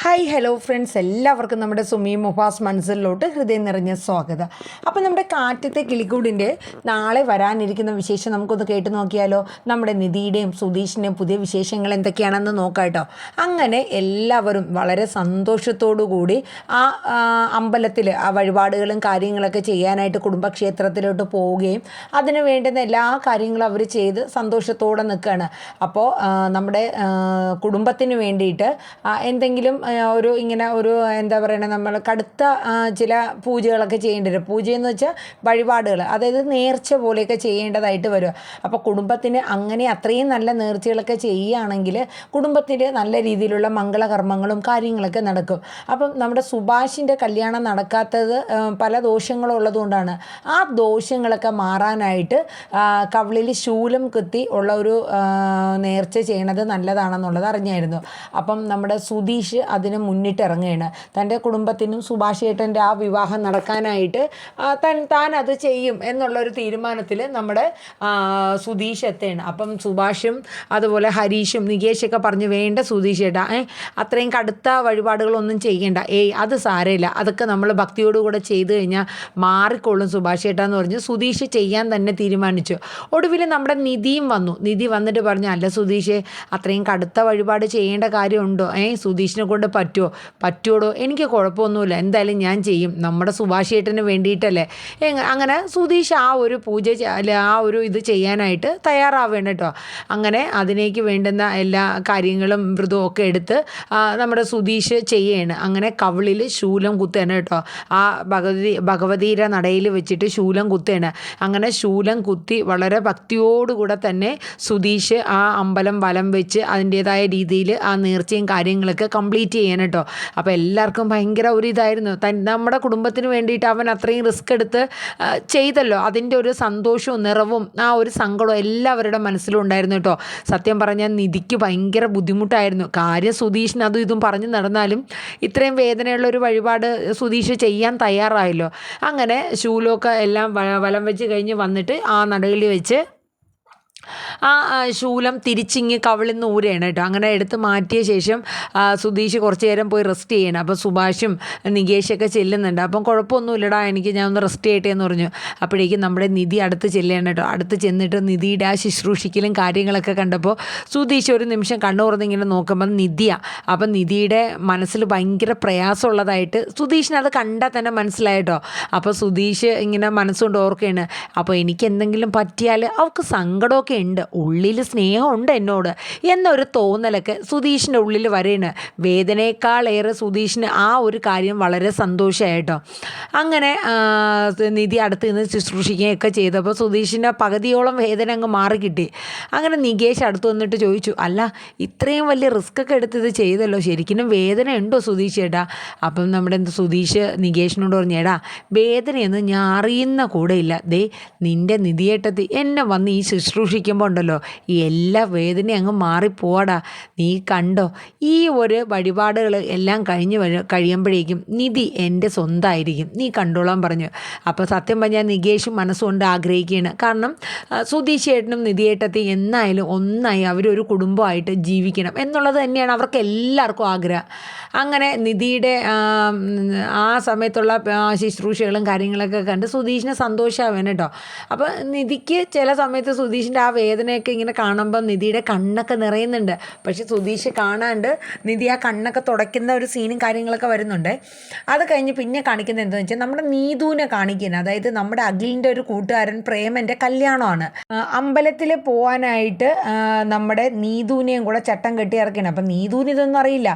Hi hello friends, എല്ലാവർക്കും നമ്മുടെ സുമി മുഫാസ് മനസ്സിലോട്ട് ഹൃദയം നിറഞ്ഞ സ്വാഗതം. അപ്പോൾ നമ്മുടെ കാറ്റത്തെ കിളിക്കൂടിൻ്റെ നാളെ വരാനിരിക്കുന്ന വിശേഷം നമുക്കൊന്ന് കേട്ട് നോക്കിയാലോ. നമ്മുടെ നിധിയുടെയും സുധീഷിൻ്റെയും പുതിയ വിശേഷങ്ങൾ എന്തൊക്കെയാണെന്ന് നോക്കാം കേട്ടോ. അങ്ങനെ എല്ലാവരും വളരെ സന്തോഷത്തോടു കൂടി ആ അമ്പലത്തിൽ ആ വഴിപാടുകളും കാര്യങ്ങളൊക്കെ ചെയ്യാനായിട്ട് കുടുംബക്ഷേത്രത്തിലോട്ട് പോവുകയും അതിന് വേണ്ടുന്ന എല്ലാ കാര്യങ്ങളും അവർ ചെയ്ത് സന്തോഷത്തോടെ നിൽക്കുകയാണ്. അപ്പോൾ നമ്മുടെ കുടുംബത്തിന് വേണ്ടിയിട്ട് എന്തെങ്കിലും ഒരു ഇങ്ങനെ ഒരു എന്താ പറയുക, നമ്മൾ കടുത്ത ചില പൂജകളൊക്കെ ചെയ്യേണ്ടി വരും. പൂജയെന്ന് വെച്ചാൽ വഴിപാടുകൾ, അതായത് നേർച്ച പോലെയൊക്കെ ചെയ്യേണ്ടതായിട്ട് വരും. അപ്പോൾ കുടുംബത്തിന് അങ്ങനെ അത്രയും നല്ല നേർച്ചകളൊക്കെ ചെയ്യുകയാണെങ്കിൽ കുടുംബത്തിൽ നല്ല രീതിയിലുള്ള മംഗളകർമ്മങ്ങളും കാര്യങ്ങളൊക്കെ നടക്കും. അപ്പം നമ്മുടെ സുഭാഷിൻ്റെ കല്യാണം നടക്കാത്തത് പല ദോഷങ്ങളുള്ളതുകൊണ്ടാണ്. ആ ദോഷങ്ങളൊക്കെ മാറാനായിട്ട് കവിളിൽ ശൂലം കുത്തി ഉള്ള ഒരു നേർച്ച ചെയ്യണത് നല്ലതാണെന്നുള്ളത് അറിഞ്ഞായിരുന്നു. അപ്പം നമ്മുടെ സുധീഷ് അതിന് മുന്നിട്ടിറങ്ങുകയാണ്. തൻ്റെ കുടുംബത്തിനും സുഭാഷ് ഏട്ടൻ്റെ ആ വിവാഹം നടക്കാനായിട്ട് താൻ അത് ചെയ്യും എന്നുള്ളൊരു തീരുമാനത്തിൽ നമ്മുടെ സുധീഷ് എത്തുകയാണ്. അപ്പം സുഭാഷും അതുപോലെ ഹരീഷും നികേഷൊക്കെ പറഞ്ഞ് വേണ്ട സുധീഷ് ഏട്ടാ, അത്രയും കടുത്ത വഴിപാടുകളൊന്നും ചെയ്യേണ്ട, അത് സാരമില്ല, അതൊക്കെ നമ്മൾ ഭക്തിയോടുകൂടെ ചെയ്തു കഴിഞ്ഞാൽ മാറിക്കൊള്ളും സുഭാഷ് ഏട്ടാ എന്ന് പറഞ്ഞ് സുധീഷ് ചെയ്യാൻ തന്നെ തീരുമാനിച്ചു. ഒടുവിൽ നമ്മുടെ നിധിയും വന്നു. നിധി വന്നിട്ട് പറഞ്ഞു, അല്ല സുധീഷേ, അത്രയും കടുത്ത വഴിപാട് ചെയ്യേണ്ട കാര്യമുണ്ടോ? സുധീഷിനെ കൊണ്ട് പറ്റുമോടോ? എനിക്ക് കുഴപ്പമൊന്നുമില്ല, എന്തായാലും ഞാൻ ചെയ്യും, നമ്മുടെ സുഭാഷ് ഏട്ടന് വേണ്ടിയിട്ടല്ലേ. അങ്ങനെ സുധീഷ് ആ ഒരു പൂജ അല്ലെ ആ ഒരു ഇത് ചെയ്യാനായിട്ട് തയ്യാറാവേണ്ട കേട്ടോ. അങ്ങനെ അതിനേക്ക് വേണ്ടുന്ന എല്ലാ കാര്യങ്ങളും വ്രതവും ഒക്കെ എടുത്ത് നമ്മുടെ സുധീഷ് ചെയ്യാണ്. അങ്ങനെ കവിളിൽ ശൂലം കുത്തുകയാണ് കേട്ടോ. ആ ഭഗവതിയുടെ നടയിൽ വെച്ചിട്ട് ശൂലം കുത്തുകയാണ്. അങ്ങനെ ശൂലം കുത്തി വളരെ ഭക്തിയോടുകൂടെ തന്നെ സുധീഷ് ആ അമ്പലം വലം വെച്ച് അതിൻ്റേതായ രീതിയിൽ ആ നേർച്ചയും കാര്യങ്ങളൊക്കെ കംപ്ലീറ്റ് ചെയ്യാൻ കേട്ടോ. അപ്പോൾ എല്ലാവർക്കും ഭയങ്കര ഒരു ഇതായിരുന്നു. നമ്മുടെ കുടുംബത്തിന് വേണ്ടിയിട്ട് അവൻ അത്രയും റിസ്ക് എടുത്ത് ചെയ്തല്ലോ, അതിൻ്റെ ഒരു സന്തോഷവും നിറവും ആ ഒരു സങ്കടവും എല്ലാവരുടെ മനസ്സിലും ഉണ്ടായിരുന്നു കേട്ടോ. സത്യം പറഞ്ഞാൽ നിധിക്ക് ഭയങ്കര ബുദ്ധിമുട്ടായിരുന്നു കാര്യം. സുധീഷിന് അതും ഇതും പറഞ്ഞു നടന്നാലും ഇത്രയും വേദനയുള്ള ഒരു വഴിപാട് സുധീഷ് ചെയ്യാൻ തയ്യാറായല്ലോ. അങ്ങനെ ശൂലമൊക്കെ എല്ലാം വലം വെച്ച് കഴിഞ്ഞ് വന്നിട്ട് ആ നടയിൽ വെച്ച് ആ ശൂലം തിരിച്ചിങ്ങ് കവിളിൽ നിന്ന് ഊരുകയാണ് കേട്ടോ. അങ്ങനെ എടുത്ത് മാറ്റിയ ശേഷം സുധീഷ് കുറച്ച് നേരം പോയി റെസ്റ്റ് ചെയ്യണം. അപ്പോൾ സുഭാഷും നികേഷൊക്കെ ചെല്ലുന്നുണ്ട്. അപ്പം കുഴപ്പമൊന്നുമില്ലടാ, ഞാൻ ഒന്ന് റെസ്റ്റ് ചെയ്യട്ടെ എന്ന് പറഞ്ഞു. അപ്പോഴേക്കും നമ്മുടെ നിധി അടുത്ത് ചെല്ലുകയാണ് കേട്ടോ. അടുത്ത് ചെന്നിട്ട് നിധിയുടെ ആ ശുശ്രൂഷിക്കലും കാര്യങ്ങളൊക്കെ കണ്ടപ്പോൾ സുധീഷ് ഒരു നിമിഷം കണ്ണു തുറന്നിങ്ങനെ നോക്കുമ്പോൾ നിധിയാണ്. അപ്പം നിധിയുടെ മനസ്സിൽ ഭയങ്കര പ്രയാസമുള്ളതായിട്ട് സുധീഷിന് അത് കണ്ടാൽ തന്നെ മനസ്സിലായിട്ടോ. അപ്പോൾ സുധീഷ് ഇങ്ങനെ മനസ്സുകൊണ്ട് ഓർക്കുകയാണ്, അപ്പോൾ എനിക്ക് എന്തെങ്കിലും പറ്റിയാൽ അവൾക്ക് സങ്കടമൊക്കെ ഉണ്ട്, ഉള്ളിൽ സ്നേഹമുണ്ട് എന്നോട് എന്നൊരു തോന്നലൊക്കെ സുധീഷിൻ്റെ ഉള്ളിൽ വരെയാണ്. വേദനയേക്കാളേറെ സുധീഷിന് ആ ഒരു കാര്യം വളരെ സന്തോഷമായിട്ടോ. അങ്ങനെ നിധി അടുത്ത് നിന്ന് ശുശ്രൂഷിക്കുകയൊക്കെ ചെയ്തപ്പോൾ സുധീഷിൻ്റെ പകുതിയോളം വേദന അങ്ങ് മാറിക്കിട്ടി. അങ്ങനെ നികേഷ് അടുത്ത് വന്നിട്ട് ചോദിച്ചു, അല്ല ഇത്രയും വലിയ റിസ്ക് ഒക്കെ എടുത്ത് ഇത് ചെയ്തല്ലോ, ശരിക്കും വേദന ഉണ്ടോ സുധീഷ് ചേട്ടാ? അപ്പം നമ്മുടെ സുധീഷ് നികേഷിനോട് പറഞ്ഞു, എടാ വേദനയൊന്നും ഞാൻ അറിയുന്ന കൂടെ ഇല്ല, ദേ നിൻ്റെ നിധിയേട്ടത്തി എന്നെ വന്ന് ഈ ശുശ്രൂഷിക്കുമ്പോൾ ഉണ്ടല്ലോ ഈ എല്ലാ വേദനയും അങ്ങ് മാറിപ്പോടാ, നീ കണ്ടോ, ഈ ഒരു വഴിപാടുകൾ എല്ലാം കഴിയുമ്പോഴേക്കും നിധി എൻ്റെ സ്വന്തമായിരിക്കും, നീ കണ്ടോളാൻ പറഞ്ഞു. അപ്പോൾ സത്യം പറഞ്ഞാൽ നികേഷും മനസ്സുകൊണ്ട് ആഗ്രഹിക്കുകയാണ്. കാരണം സുധീഷ് ഏട്ടനും നിധിയേട്ടത്തി എന്നായാലും ഒന്നായി അവരൊരു കുടുംബമായിട്ട് ജീവിക്കണം എന്നുള്ളത് തന്നെയാണ് അവർക്ക് എല്ലാവർക്കും ആഗ്രഹം. അങ്ങനെ നിധിയുടെ ആ സമയത്തുള്ള ശുശ്രൂഷകളും കാര്യങ്ങളൊക്കെ കണ്ട് സുധീഷിന് സന്തോഷമാവാൻ കേട്ടോ. അപ്പോൾ നിധിക്ക് ചില സമയത്ത് സുധീഷിൻ്റെ ആ വേദനയൊക്കെ ഇങ്ങനെ കാണുമ്പോൾ നിധിയുടെ കണ്ണൊക്കെ നിറയുന്നുണ്ട്. പക്ഷെ സുധീഷ് കാണാണ്ട് നിധി ആ കണ്ണൊക്കെ തുടയ്ക്കുന്ന ഒരു സീനും കാര്യങ്ങളൊക്കെ വരുന്നുണ്ട്. അത് കഴിഞ്ഞ് പിന്നെ കാണിക്കുന്നത് എന്താണെന്ന് വെച്ചാൽ നമ്മുടെ നീതുവിനെ കാണിക്കുന്നത്, അതായത് നമ്മുടെ അഖിലിൻ്റെ ഒരു കൂട്ടുകാരൻ പ്രേമൻ്റെ കല്യാണമാണ്. അമ്പലത്തിൽ പോകാനായിട്ട് നമ്മുടെ നീതുവിനെയും കൂടെ ചട്ടം കെട്ടി ഇറക്കണം. അപ്പം നീതുവിന് ഇതൊന്നും അറിയില്ല.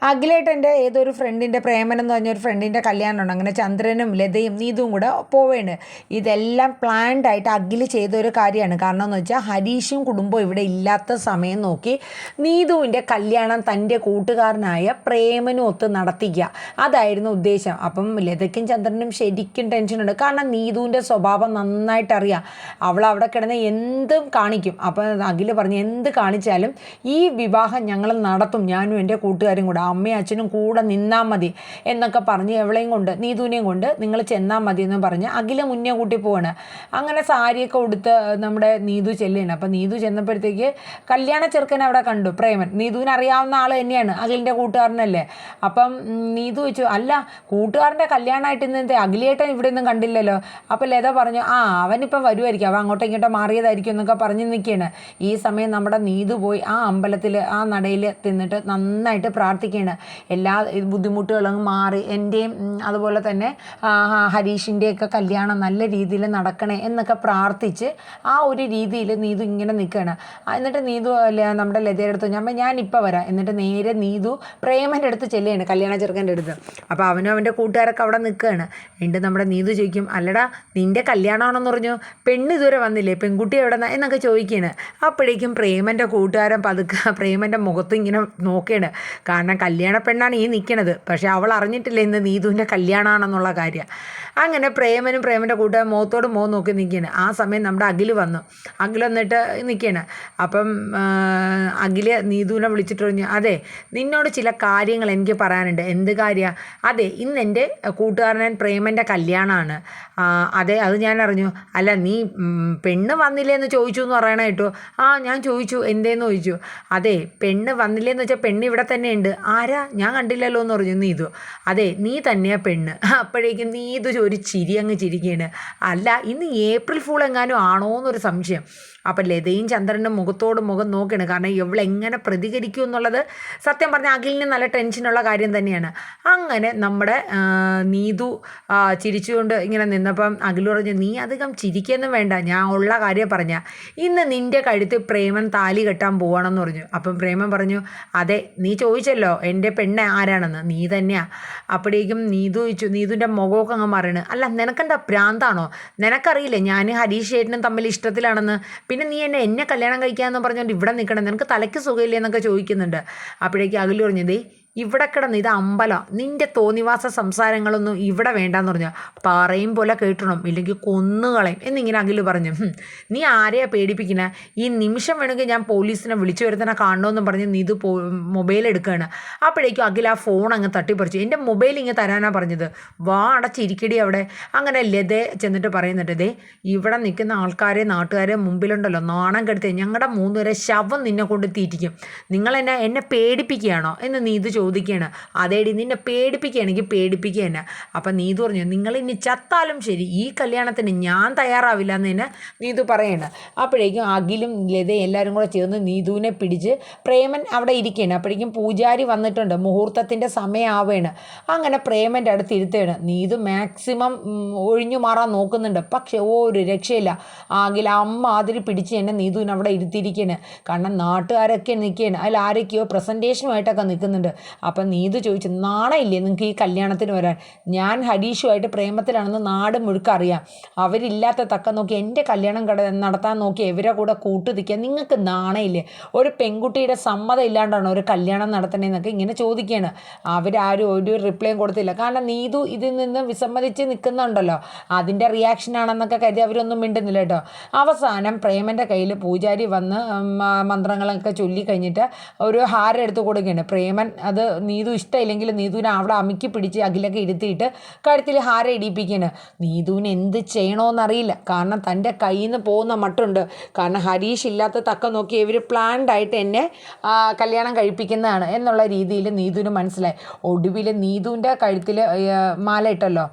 അഖിലേട്ടൻ്റെ ഏതൊരു ഫ്രണ്ടിൻ്റെ, പ്രേമൻ എന്ന് പറഞ്ഞൊരു ഫ്രണ്ടിൻ്റെ കല്യാണമുണ്ട്. അങ്ങനെ ചന്ദ്രനും ലതയും നീതുവും കൂടെ പോവേണ്. ഇതെല്ലാം പ്ലാൻഡ് ആയിട്ട് അഖിൽ ചെയ്തൊരു കാര്യമാണ്. കാരണം എന്ന് വെച്ചാൽ ഹരീഷും കുടുംബവും ഇവിടെ ഇല്ലാത്ത സമയം നോക്കി നീതുവിൻ്റെ കല്യാണം തൻ്റെ കൂട്ടുകാരനായ പ്രേമനും ഒത്ത് നടത്തിക്കുക, അതായിരുന്നു ഉദ്ദേശം. അപ്പം ലതയ്ക്കും ചന്ദ്രനും ശരിക്കും ടെൻഷനുണ്ട്. കാരണം നീതുവിൻ്റെ സ്വഭാവം നന്നായിട്ട് അറിയാം. അവൾ അവിടെ കിടന്ന് എന്തും കാണിക്കും. അപ്പം അഖിൽ പറഞ്ഞു, എന്ത് കാണിച്ചാലും ഈ വിവാഹം ഞങ്ങൾ നടത്തും, ഞാനും എൻ്റെ കൂട്ടുകാരും കൂടെ, അമ്മയും അച്ഛനും കൂടെ നിന്നാൽ മതി എന്നൊക്കെ പറഞ്ഞ് എവളെയും കൊണ്ട് നീതുവിനെയും കൊണ്ട് നിങ്ങൾ ചെന്നാൽ മതി എന്ന് പറഞ്ഞ് അഖില മുന്നേ കൂട്ടി പോവാണ്. അങ്ങനെ സാരിയൊക്കെ ഉടുത്ത് നമ്മുടെ നീതു ചെല്ലുകയാണ്. അപ്പം നീതു ചെന്നപ്പോഴത്തേക്ക് കല്യാണ ചെറുക്കൻ അവിടെ കണ്ടു, പ്രേമൻ. നീതുവിന് അറിയാവുന്ന ആൾ തന്നെയാണ്, അഖിലിൻ്റെ കൂട്ടുകാരനല്ലേ. അപ്പം നീതു ചോദിച്ചു, അല്ല കൂട്ടുകാരൻ്റെ കല്യാണമായിട്ട് ഇന്ന് അഖിലേട്ടൻ ഇവിടെ ഒന്നും കണ്ടില്ലല്ലോ. അപ്പം ലത പറഞ്ഞു, അവനിപ്പം വരുമായിരിക്കും, അവൻ അങ്ങോട്ടും ഇങ്ങോട്ടും മാറിയതായിരിക്കും എന്നൊക്കെ പറഞ്ഞ് നിൽക്കുകയാണ്. ഈ സമയം നമ്മുടെ നീതു പോയി ആ അമ്പലത്തിൽ ആ നടയിൽ തിന്നിട്ട് നന്നായിട്ട് പ്രാർത്ഥിക്കുകയാണ്. എല്ലാ ബുദ്ധിമുട്ടുകളും മാറി എൻ്റെയും അതുപോലെ തന്നെ ഹരീഷിൻ്റെയൊക്കെ കല്യാണം നല്ല രീതിയിൽ നടക്കണേ എന്നൊക്കെ പ്രാർത്ഥിച്ച് ആ ഒരു രീതിയിൽ നീതു ഇങ്ങനെ നിൽക്കുകയാണ്. എന്നിട്ട് നീതു നമ്മുടെ ലതയുടെ അടുത്ത് ഞാനിപ്പോൾ വരാം. എന്നിട്ട് നേരെ നീതു പ്രേമൻ്റെ അടുത്ത് ചെല്ലുകയാണ്, കല്യാണ ചെറുക്കൻ്റെ അടുത്ത്. അപ്പോൾ അവനും അവൻ്റെ കൂട്ടുകാരൊക്കെ അവിടെ നിൽക്കുകയാണ്. എന്നിട്ട് നമ്മുടെ നീതു ചോദിക്കും, അല്ലടാ നിൻ്റെ കല്യാണമാണെന്ന് പറഞ്ഞു, പെണ്ണ് ഇതുവരെ വന്നില്ലേ, പെൺകുട്ടി എവിടെ നിന്നാ എന്നൊക്കെ ചോദിക്കുകയാണ്. അപ്പോഴേക്കും പ്രേമൻ്റെ കൂട്ടുകാരൻ പതുക്കെ പ്രേമൻ്റെ മുഖത്ത് ഇങ്ങനെ നോക്കുകയാണ്. കാരണം കല്യാണ പെണ്ണാണ് ഈ നിൽക്കണത്, പക്ഷേ അവൾ അറിഞ്ഞിട്ടില്ല ഇന്ന് നീതുവിൻ്റെ കല്യാണമാണെന്നുള്ള കാര്യം. അങ്ങനെ പ്രേമനും പ്രേമൻ്റെ കൂട്ടുകാരൻ മുഖത്തോട് മുഖം നോക്കി നിൽക്കുകയാണ്. ആ സമയം നമ്മുടെ അഖിൽ വന്നു. അഖിൽ വന്നിട്ട് നിൽക്കുകയാണ്. അപ്പം അഖിൽ നീതുവിനെ വിളിച്ചിട്ട് പറഞ്ഞു, അതെ നിന്നോട് ചില കാര്യങ്ങൾ എനിക്ക് പറയാനുണ്ട്. എന്ത് കാര്യമാണ്? അതെ ഇന്ന് എൻ്റെ കൂട്ടുകാരൻ പ്രേമൻ്റെ കല്യാണമാണ്. അതെ അത് ഞാൻ അറിഞ്ഞു. അല്ല നീ പെണ്ണ് വന്നില്ലേ എന്ന് ചോദിച്ചു എന്ന് പറയണ കേട്ടോ. ഞാൻ ചോദിച്ചു, എന്തേന്ന് ചോദിച്ചു. അതെ പെണ്ണ് വന്നില്ലേന്ന് വെച്ചാൽ പെണ്ണ് ഇവിടെ തന്നെ ഉണ്ട്. ആരാ? ഞാൻ കണ്ടില്ലല്ലോ എന്ന് പറഞ്ഞു നീതു. അതെ നീ തന്നെയാ പെണ്ണ്. അപ്പോഴേക്കും നീതു ഒരു ചിരി അങ്ങ് ചിരിക്കുകയാണ്. അല്ല ഇന്ന് ഏപ്രിൽ ഫൂൾ എങ്ങാനും ആണോ എന്നൊരു സംശയം. അപ്പം ലതയും ചന്ദ്രനും മുഖത്തോട് മുഖം നോക്കുകയാണ്. കാരണം ഇവളെങ്ങനെ പ്രതികരിക്കും എന്നുള്ളത് സത്യം പറഞ്ഞാൽ അഖിലിന് നല്ല ടെൻഷനുള്ള കാര്യം തന്നെയാണ്. അങ്ങനെ നമ്മുടെ നീതു ചിരിച്ചുകൊണ്ട് ഇങ്ങനെ നിന്നപ്പം അഖിൽ പറഞ്ഞു, നീ അധികം ചിരിക്കൊന്നും വേണ്ട, ഞാൻ ഉള്ള കാര്യം പറഞ്ഞാൽ ഇന്ന് നിൻ്റെ കഴുത്തിൽ പ്രേമൻ താലി കെട്ടാൻ പോവാണെന്ന് പറഞ്ഞു. അപ്പം പ്രേമൻ പറഞ്ഞു, അതെ നീ ചോദിച്ചല്ലോ എൻ്റെ പെണ്ണ് ആരാണെന്ന്, നീ തന്നെയാണ്. അപ്പോഴേക്കും നീതു ചോദിച്ചു, നീതുവിൻ്റെ മുഖമൊക്കെ അങ്ങ് മറണ്, അല്ല നിനക്കെന്താ ഭ്രാന്താണോ? നിനക്കറിയില്ലേ ഞാൻ ഹരീഷ് ചേട്ടനും തമ്മിൽ ഇഷ്ടത്തിലാണെന്ന്, പിന്നെ നീ എന്നെ കല്യാണം കഴിക്കാമെന്ന് പറഞ്ഞുകൊണ്ട് ഇവിടെ നിൽക്കണം, നിനക്ക് തലയ്ക്ക് സുഖമില്ലേ എന്നൊക്കെ ചോദിക്കുന്നുണ്ട്. അപ്പോഴേക്കും അഖിൽ പറഞ്ഞതേ ഇവിടെ കിടന്ന് ഇത് അമ്പലം, നിൻ്റെ തോന്നിവാസ സംസാരങ്ങളൊന്നും ഇവിടെ വേണ്ടാന്ന് പറഞ്ഞു. പറയും പോലെ കേട്ടണം, ഇല്ലെങ്കിൽ കൊന്നുകളയും എന്നിങ്ങനെ അഖിൽ പറഞ്ഞു. നീ ആരെയാ പേടിപ്പിക്കുന്ന? ഈ നിമിഷം വേണമെങ്കിൽ ഞാൻ പോലീസിനെ വിളിച്ചു വരുത്തനെ കാണണമെന്നും പറഞ്ഞ് നീ ഇത് മൊബൈൽ എടുക്കുകയാണ്. അപ്പോഴേക്കും അഖിൽ ആ ഫോൺ അങ്ങ് തട്ടിപ്പറിച്ചു. എൻ്റെ മൊബൈൽ ഇങ്ങനെ തരാനാണ് പറഞ്ഞത്, വാ അടച്ചിരിക്കടി അവിടെ. അങ്ങനെ ലത ചെന്നിട്ട് പറയുന്നുണ്ട്, ദേ ഇവിടെ നിൽക്കുന്ന ആൾക്കാരെ നാട്ടുകാരെ മുമ്പിലുണ്ടല്ലോ നാണം കെടുത്തേ, ഞങ്ങളുടെ 3 പേരെ ശവം നിന്നെ കൊണ്ട് തീറ്റിക്കും. എന്നെ പേടിപ്പിക്കുകയാണോ എന്ന് നീ ഇത് ചോദിക്കുകയാണ്. അതേടി നിന്നെ പേടിപ്പിക്കുകയാണെങ്കിൽ പേടിപ്പിക്കുക തന്നെ. അപ്പം നീതു പറഞ്ഞു, നിങ്ങൾ ഇനി ചത്താലും ശരി ഈ കല്യാണത്തിന് ഞാൻ തയ്യാറാവില്ല എന്ന് തന്നെ നീതു പറയാണ്. അപ്പോഴേക്കും അഖിലും ലതയും എല്ലാവരും കൂടെ ചേർന്ന് നീതുവിനെ പിടിച്ച് പ്രേമൻ അവിടെ ഇരിക്കുകയാണ്. അപ്പോഴേക്കും പൂജാരി വന്നിട്ടുണ്ട്, മുഹൂർത്തത്തിൻ്റെ സമയമാവുകയാണ്. അങ്ങനെ പ്രേമൻ്റെ അടുത്ത് ഇരുത്തുകയാണ്. നീതു മാക്സിമം ഒഴിഞ്ഞു മാറാൻ നോക്കുന്നുണ്ട്, പക്ഷേ ഒരു രക്ഷയില്ല. അഖിൽ അമ്മ അതിൽ പിടിച്ച് തന്നെ നീതുവിനെ അവിടെ ഇരുത്തിയിരിക്കുകയാണ്. കാരണം നാട്ടുകാരൊക്കെ നിൽക്കുകയാണ്, അതിൽ ആരൊക്കെയോ പ്രസൻറ്റേഷനുമായിട്ടൊക്കെ നിൽക്കുന്നുണ്ട്. അപ്പം നീതു ചോദിച്ചു, നാണയില്ലേ നിങ്ങൾക്ക് ഈ കല്യാണത്തിന് വരാൻ? ഞാൻ ഹരീഷുമായിട്ട് പ്രേമത്തിലാണെന്ന് നാട് മുഴുക്ക അറിയാം. അവരില്ലാത്ത തക്ക നോക്കി എൻ്റെ കല്യാണം നടത്താൻ നോക്കി ഇവരെ കൂടെ കൂട്ടുനിൽക്കുക, നിങ്ങൾക്ക് നാണയില്ലേ? ഒരു പെൺകുട്ടിയുടെ സമ്മതം ഇല്ലാണ്ടാണോ ഒരു കല്യാണം നടത്തണേന്നൊക്കെ ഇങ്ങനെ ചോദിക്കുകയാണ്. അവരാരും ഒരു റിപ്ലൈയും കൊടുത്തില്ല. കാരണം നീതു ഇതിൽ നിന്ന് വിസമ്മതിച്ച് നിൽക്കുന്നുണ്ടല്ലോ, അതിൻ്റെ റിയാക്ഷനാണെന്നൊക്കെ കരുതി അവരൊന്നും മിണ്ടുന്നില്ല കേട്ടോ. അവസാനം പ്രേമൻ്റെ കയ്യിൽ പൂജാരി വന്ന് മന്ത്രങ്ങളൊക്കെ ചൊല്ലി കഴിഞ്ഞിട്ട് ഒരു ഹാരം എടുത്ത് കൊടുക്കുകയാണ്. പ്രേമൻ അത് നീതു ഇഷ്ടമില്ലെങ്കിൽ നീതുവിനെ അവിടെ അമിക്കി പിടിച്ച് അഖിലൊക്കെ ഇരുത്തിയിട്ട് കഴുത്തിൽ ഹാരം ഇടിപ്പിക്കുകയാണ്. നീതുവിന് എന്ത് ചെയ്യണമെന്നറിയില്ല. കാരണം തൻ്റെ കയ്യിൽ നിന്ന് പോകുന്ന മട്ടുണ്ട്. കാരണം ഹരീഷ് ഇല്ലാത്ത തക്ക നോക്കി ഇവർ പ്ലാൻഡായിട്ട് എന്നെ കല്യാണം കഴിപ്പിക്കുന്നതാണ് എന്നുള്ള രീതിയിൽ നീതുവിന് മനസ്സിലായി. ഒടുവിൽ നീതുവിൻ്റെ കഴുത്തിൽ മാല ഇട്ടല്ലോ,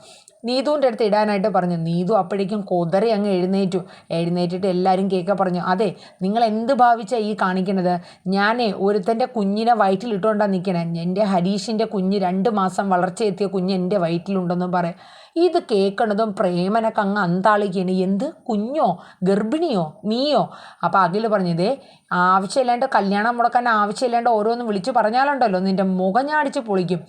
നീതുവിൻ്റെ അടുത്ത് ഇടാനായിട്ട് പറഞ്ഞു. നീതു അപ്പോഴേക്കും കൊതറി അങ്ങ് എഴുന്നേറ്റിട്ട് എല്ലാവരും കേൾക്കാൻ പറഞ്ഞു, അതെ നിങ്ങൾ എന്ത് ഭാവിച്ചാണ് ഈ കാണിക്കണത്? ഞാനേ ഒരുത്തൻ്റെ കുഞ്ഞിനെ വയറ്റിലിട്ടുകൊണ്ടാണ് നിൽക്കണേ. എൻ്റെ ഹരീഷിൻ്റെ കുഞ്ഞ് 2 മാസം വളർച്ചയെത്തിയ കുഞ്ഞ് എൻ്റെ വയറ്റിലുണ്ടെന്നും പറയാം. ഇത് കേൾക്കണതും പ്രേമനൊക്കെ അങ്ങ് അന്താളിക്കുകയാണ്. എന്ത് കുഞ്ഞോ, ഗർഭിണിയോ, നീയോ? അപ്പോൾ അഖിൽ പറഞ്ഞതേ ആവശ്യമില്ലാണ്ട് കല്യാണം മുടക്കാൻ ആവശ്യമില്ലാണ്ട് ഓരോന്ന് വിളിച്ചു പറഞ്ഞാലുണ്ടല്ലോ നിൻ്റെ മുഖം ഞാൻ അടിച്ച് പൊളിക്കും.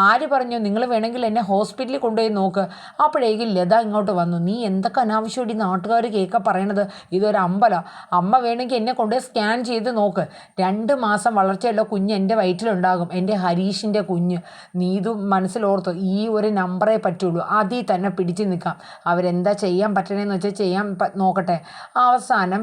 ആര് പറഞ്ഞു? നിങ്ങൾ വേണമെങ്കിൽ എന്നെ ഹോസ്പിറ്റലിൽ കൊണ്ടുപോയി നോക്ക്. അപ്പോഴേക്കും ലത ഇങ്ങോട്ട് വന്നു. നീ എന്തൊക്കെ അനാവശ്യമായിട്ട് നാട്ടുകാർ കേൾക്കാൻ പറയണത്? ഇതൊരു അമ്പലം. അമ്മ വേണമെങ്കിൽ എന്നെ കൊണ്ടുപോയി സ്കാൻ ചെയ്ത് നോക്ക്. 2 മാസം വളർച്ചയുള്ള കുഞ്ഞ് എൻ്റെ വയറ്റിലുണ്ടാകും, എൻ്റെ ഹരീഷിൻ്റെ കുഞ്ഞ്. നീതു മനസ്സിലോർത്തു, ഈ ഒരു നമ്പറേ പറ്റുള്ളൂ, അതിൽ തന്നെ പിടിച്ചു നിൽക്കാം. അവരെന്താ ചെയ്യാൻ പറ്റണേന്ന് വെച്ചാൽ ചെയ്യാൻ നോക്കട്ടെ. അവസാനം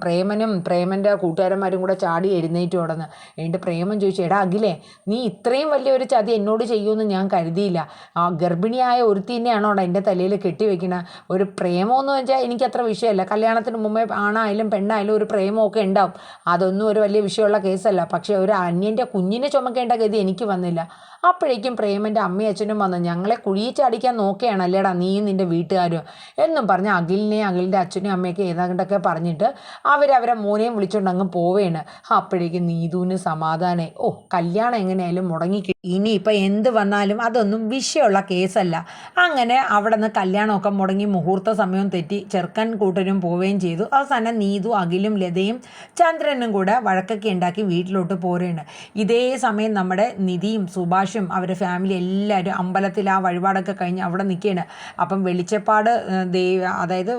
പ്രേമനും പ്രേമൻ്റെ കൂട്ടുകാരന്മാരും കൂടെ ചാടി എഴുന്നേറ്റ് ഉടന്ന്. എന്നിട്ട് പ്രേമൻ ചോദിച്ചു, എടാ അഖിലേ, നീ ഇത്രയും വലിയൊരു ചതി എന്നോട് ചെയ്യുമെന്ന് ഞാൻ കരുതിയില്ല. ആ ഗർഭിണിയായ ഒരുത്തിനെയാണോടാ എൻ്റെ തലയിൽ കെട്ടിവെക്കണ. ഒരു പ്രേമമെന്ന് വെച്ചാൽ എനിക്കത്ര വിഷയമല്ല. കല്യാണത്തിന് മുമ്പേ ആണായാലും പെണ്ണായാലും ഒരു പ്രേമമൊക്കെ ഉണ്ടാവും. അതൊന്നും ഒരു വലിയ വിഷയമുള്ള കേസല്ല. പക്ഷേ ഒരു അന്യൻ്റെ കുഞ്ഞിനെ ചുമക്കേണ്ട ഗതി എനിക്ക് വന്നില്ല. അപ്പോഴേക്കും പ്രേമൻ്റെ അമ്മയും അച്ഛനും വന്ന്, ഞങ്ങളെ കുഴിയിൽ ചാടിക്കാൻ നോക്കുകയാണല്ലേടാ നീയും നിൻ്റെ വീട്ടുകാരും എന്നും പറഞ്ഞ് അഖിലിൻ്റെ അച്ഛനും അമ്മയൊക്കെ ഏതാണ്ടൊക്കെ പറഞ്ഞിട്ട് അവരവരെ മോനെയും വിളിച്ചുകൊണ്ട് അങ്ങ് പോവേണ്. അപ്പോഴേക്കും നീതുവിന് സമാധാനമായി. കല്യാണം എങ്ങനെയായാലും മുടങ്ങി, ഇനിയിപ്പോൾ എന്ത് വന്നാലും അതൊന്നും വിഷയമുള്ള കേസല്ല. അങ്ങനെ അവിടെ നിന്ന് കല്യാണമൊക്കെ മുടങ്ങി മുഹൂർത്ത സമയവും തെറ്റി ചെറുക്കൻ കൂട്ടരും പോവുകയും ചെയ്തു. അവസാനം നീതു അഖിലും ലതയും ചന്ദ്രനും കൂടെ വഴക്കൊക്കെ ഉണ്ടാക്കി വീട്ടിലോട്ട് പോരുകയാണ്. ഇതേ സമയം നമ്മുടെ നിധിയും സുഭാഷും അവരുടെ ഫാമിലി എല്ലാവരും അമ്പലത്തിൽ ആ വഴിപാടൊക്കെ കഴിഞ്ഞ് അവിടെ നിൽക്കുകയാണ്. അപ്പം വെളിച്ചപ്പാട് അതായത്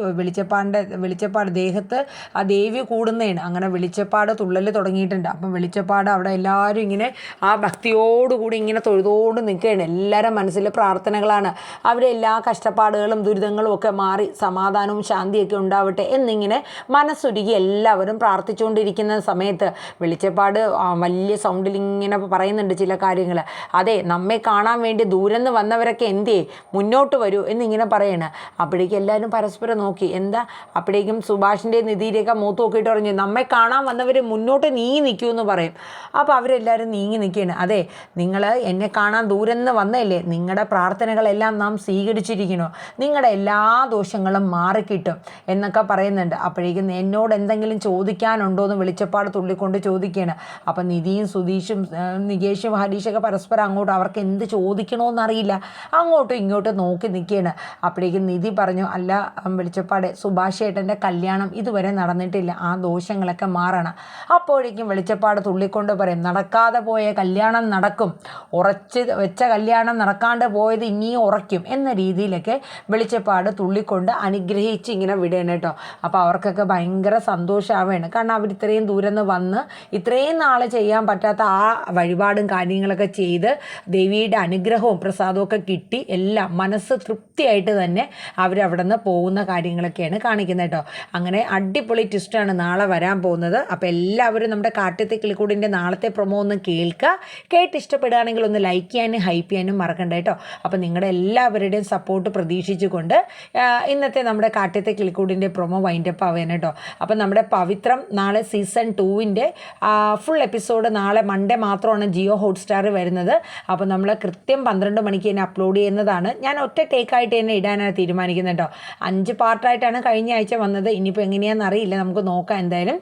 വെളിച്ചപ്പാട് ദേഹത്ത് ആ ദേവി കൂടുന്നതാണ്. അങ്ങനെ വെളിച്ചപ്പാട് തുള്ളൽ തുടങ്ങിയിട്ടുണ്ട്. അപ്പം വെളിച്ചപ്പാട് അവിടെ എല്ലാവരും ഇങ്ങനെ ആ ഭക്തിയോടുകൂടി ഇങ്ങനെ തൊഴുതോട് നിൽക്കുകയാണ്. എല്ലാവരും മനസ്സിൽ പ്രാർത്ഥനകളാണ്. അവരെ എല്ലാ കഷ്ടപ്പാടുകളും ദുരിതങ്ങളും ഒക്കെ മാറി സമാധാനവും ശാന്തിയൊക്കെ ഉണ്ടാവട്ടെ എന്നിങ്ങനെ മനസ്സുരുകി എല്ലാവരും പ്രാർത്ഥിച്ചുകൊണ്ടിരിക്കുന്ന സമയത്ത് വെളിച്ചപ്പാട് വലിയ സൗണ്ടിൽ ഇങ്ങനെ പറയുന്നുണ്ട് ചില കാര്യങ്ങൾ. അതെ, നമ്മെ കാണാൻ വേണ്ടി ദൂരെന്ന് വന്നവരൊക്കെ എന്തേ മുന്നോട്ട് വരൂ എന്നിങ്ങനെ പറയണം. അപ്പോഴേക്കും എല്ലാവരും പരസ്പരം നോക്കി. എന്താ? അപ്പോഴേക്കും സുഭാഷിൻ്റെ നിധിയിലേക്ക് മൂത്ത് നോക്കിയിട്ട് പറഞ്ഞു, നമ്മെ കാണാൻ വന്നവർ മുന്നോട്ട് നീങ്ങി നിൽക്കൂ എന്ന് പറയും. അപ്പോൾ അവരെല്ലാവരും നീങ്ങി നിൽക്കുകയാണ്. അതെ, നിങ്ങൾ എന്നെ കാണാൻ ദൂരെന്ന് വന്നതല്ലേ, നിങ്ങളുടെ പ്രാർത്ഥനകളെല്ലാം നാം സ്വീകരിച്ചിരിക്കണോ, നിങ്ങളുടെ എല്ലാ ദോഷങ്ങളും മാറിക്കിട്ടും എന്നൊക്കെ പറയുന്നുണ്ട്. അപ്പോഴേക്കും എന്നോട് എന്തെങ്കിലും ചോദിക്കാനുണ്ടോ എന്ന് വെളിച്ചപ്പാട് തുള്ളിക്കൊണ്ട് ചോദിക്കുകയാണ്. അപ്പം നിധിയും സുധീഷും നികേഷും ഹരീഷൊക്കെ പരസ്പരം അങ്ങോട്ട് അവർക്ക് എന്ത് ചോദിക്കണമെന്നറിയില്ല, അങ്ങോട്ടും ഇങ്ങോട്ടും നോക്കി നിൽക്കുകയാണ്. അപ്പോഴേക്കും നിധി പറഞ്ഞു, അല്ല വെളിച്ചപ്പാട്, സുഭാഷ് ഏട്ടൻ്റെ കല്യാണം ഇതുവരെ നടന്നിട്ടില്ല, ആ ദോഷങ്ങളൊക്കെ മാറണം. അപ്പോഴേക്കും വെളിച്ചപ്പാട് തുള്ളിക്കൊണ്ട് പറയും, നടക്കാതെ പോയ കല്യാണം നടക്കും, ഉറച്ച് വെച്ച കല്യാണം നടക്കാണ്ട് പോയത് ഇനിയും ഉറയ്ക്കും എന്ന രീതിയിലൊക്കെ വെളിച്ചപ്പാട് തുള്ളിക്കൊണ്ട് അനുഗ്രഹിച്ച് ഇങ്ങനെ വിടണം കേട്ടോ. അപ്പോൾ അവർക്കൊക്കെ ഭയങ്കര സന്തോഷമാവുകയാണ്. കാരണം അവർ ഇത്രയും ദൂരം നിന്ന് വന്ന് ഇത്രയും നാൾ ചെയ്യാൻ പറ്റാത്ത ആ വഴിപാടും കാര്യങ്ങളൊക്കെ ചെയ്ത് ദേവിയുടെ അനുഗ്രഹവും പ്രസാദവും ഒക്കെ കിട്ടി എല്ലാം മനസ്സ് തൃപ്തിയായിട്ട് തന്നെ അവരവിടെ നിന്ന് പോകുന്ന കാര്യങ്ങളൊക്കെയാണ് കാണിക്കുന്നത് കേട്ടോ. അങ്ങനെ അടിപൊളി ട്വിസ്റ്റാണ് നാളെ വരാൻ പോകുന്നത്. അപ്പോൾ എല്ലാവരും നമ്മുടെ കാട്ടിത്തെ കിളിക്കൂടിൻ്റെ നാളത്തെ പ്രൊമോ ഒന്ന് കേൾക്കുക. കേട്ട് ഇഷ്ടപ്പെടുകയാണെങ്കിൽ ഒന്ന് ലൈക്ക് ചെയ്യാനും ഹൈപ്പ് ചെയ്യാനും മറക്കണ്ട കേട്ടോ. അപ്പോൾ നിങ്ങളുടെ എല്ലാവരുടെയും സപ്പോർട്ട് പ്രതീക്ഷിച്ചുകൊണ്ട് ഇന്നത്തെ നമ്മുടെ കാട്ടിത്തെ കിളിക്കൂടിൻ്റെ പ്രൊമോ വൈൻഡപ്പ് ആവുകയാണ് കേട്ടോ. അപ്പോൾ നമ്മുടെ പവിത്രം നാളെ സീസൺ 2 ഫുൾ എപ്പിസോഡ് നാളെ മൺഡേ മാത്രമാണ് ജിയോ ഹോട്ട്സ്റ്റാർ വരുന്നത്. അപ്പോൾ നമ്മൾ കൃത്യം 12 മണിക്ക് തന്നെ അപ്ലോഡ് ചെയ്യുന്നതാണ്. ഞാൻ ഒറ്റ ടേക്കായിട്ട് തന്നെ ഇടാനാണ് തീരുമാനിക്കുന്നത് കേട്ടോ. 5 പാർട്ടായിട്ടാണ് കഴിഞ്ഞ ആഴ്ച വന്നത്. ഇനിയിപ്പോൾ എങ്ങനെയാണെന്ന് അറിയില്ല, നമുക്ക് നോക്കാം എന്തായാലും.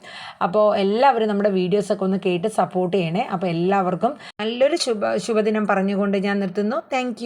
അപ്പോൾ എല്ലാവരും നമ്മുടെ വീഡിയോസൊക്കെ ഒന്ന് കേട്ട് സപ്പോർട്ട് ചെയ്യണേ. അപ്പോൾ എല്ലാവർക്കും നല്ലൊരു ശുഭദിനം പറഞ്ഞുകൊണ്ട് ഞാൻ നിർത്തുന്നു. താങ്ക്